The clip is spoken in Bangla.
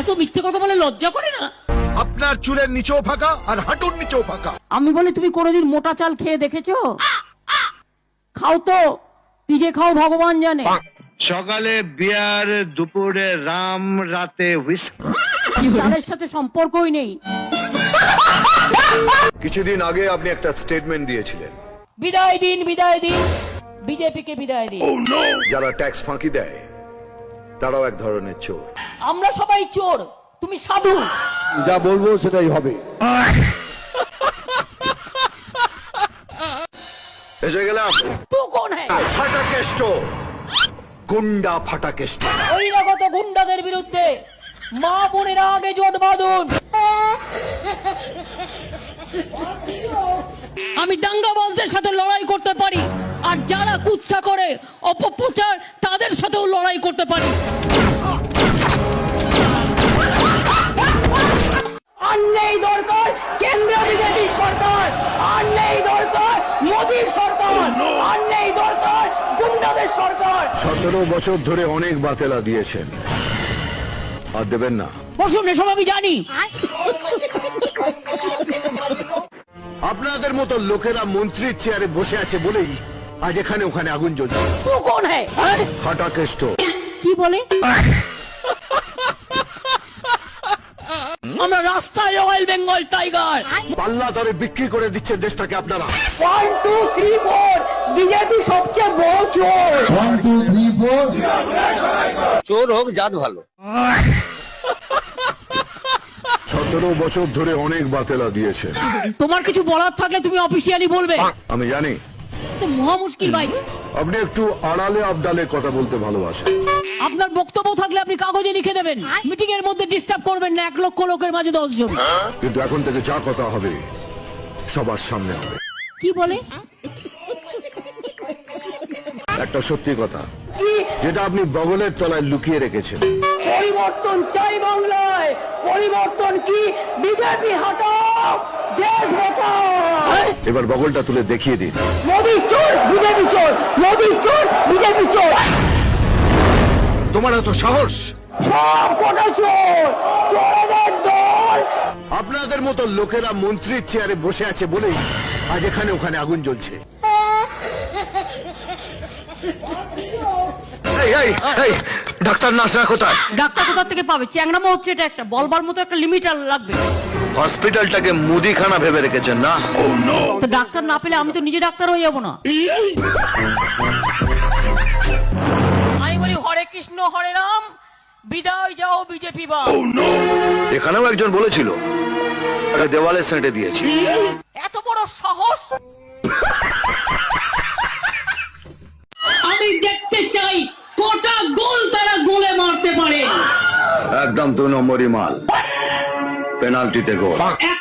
এত মিথ্যে কথা বলে লজ্জা করে না? আপনার চুলের নিচেও ফাঁকা আর হাঁটুর নিচেও ফাঁকা। আমি বলি তুমি কোনোদিন মোটা চাল খেয়ে দেখেছো? খাও তো, কি যে খাও ভগবান জানে। সকালে বিয়ার, দুপুরে রাম, রাতে হুইস্কি। চালের সাথে সম্পর্কই নেই। কিছুদিন আগে আপনি একটা স্টেটমেন্ট দিয়েছিলেন, বিদায় দিন, বিদায় দিন, বিজেপিকে বিদায় দিন। যারা ট্যাক্স ফাঁকি দেয় তারাও এক ধরনের চোর। আমরা সবাই চোর, তুমি সাধু। যা বলবো সেটাই হবে। এসে গেলাম। তু কোন হ্যায়? ফাটাকেষ্ট, গুন্ডা ফাটাকেষ্ট। বহিরাগত গুন্ডাদের বিরুদ্ধে মা বোনেরা আগে জোট বাঁধুন। আমি দাঙ্গাবাজদের সাথে লড়াই করতে পারি, আর যারা কুৎসা করে অপপ্রচার তাদের সাথেও লড়াই করতে পারি। আর নেই দরকার কেন্দ্রীয় বিজেপি সরকার, আর নেই দরকার মোদীর সরকার, আর নেই দরকার গুন্ডাদের সরকার। 17 বছর ধরে অনেক বাতেলা দিয়েছেন, আর দেবেন না। বসুন, এসব আমি জানি। আপনাদের মতো লোকেরা মন্ত্রীর চেয়ারে বসে আছে বলেই আজ এখানে ওখানে আগুন জ্বলছে। তু কোন হ্যায়? ফাটাকেষ্ট। কি বলে? আমরা রাস্তায় রয়্যাল বেঙ্গল টাইগার। পাল্লা ধরে বিক্রি করে দিচ্ছে দেশটাকে আপনারা। 1 2 3 4 বিজেপি সবচেয়ে বড় চোর। 1 2 3 4 চোর হোক জাত ভালো। 17 বছর ধরে অনেক বাতেলা দিয়েছেন। তোমার কিছু বলার থাকলে তুমি অফিসিয়ালি বলবে। আমি জানি তো মহা মুশকিল ভাই। আপনি একটু আড়ালে আবডালে কথা বলতে ভালোবাসেন। আপনার বক্তব্য থাকলে আপনি কাগজে লিখে দেবেন, মিটিং এর মধ্যে ডিস্টার্ব করবেন না 1 লক্ষ লোকের মাঝে 10 জন। কিন্তু এখন থেকে যা কথা হবে সবার সামনে হবে। কি বলে? একটা সত্যি কথা, যেটা আপনি বগলের তলায় লুকিয়ে রেখেছেন। পরিবর্তন চাই বাংলায়। পরিবর্তন কি? বিজেপি হটাও, দেশ বাঁচাও। এবার বগলটা তুলে দেখিয়ে দিন। মোদি চোর, বিজেপি চোর, মোদি চোর, বিজেপি চোর। তোমার এত সাহস? সব কটা চোর, চোরেদের দল। আপনাদের মতো লোকেরা মন্ত্রীর চেয়ারে বসে আছে বলেই আজ এখানে ওখানে আগুন জ্বলছে। ডাক্তার নার্সরা কোথায়? ডাক্তার কোথা থেকে পাবে? চ্যাংড়ামো হচ্ছে এটা একটা, বলবার মতো একটা লিমিট লাগবে। হসপিটালটাকে মুদিখানা ভেবে রেখেছেন না? তো ডাক্তার না পেলে আমি তো নিজে ডাক্তার হয়ে যাবো না? আমি বলি হরে কৃষ্ণ হরে রাম, বিদায় যাও বিজেপি বা। এখানেও একজন বলেছিল, তাকে দেওয়ালে সেঁটে দিয়েছি। এত বড় সাহস! আমি দেখতে চাই কটা গোল তারা গোলে মারতে পারে। একদম 2 নম্বরই মাল, পেনাল্টিতে গোল। 1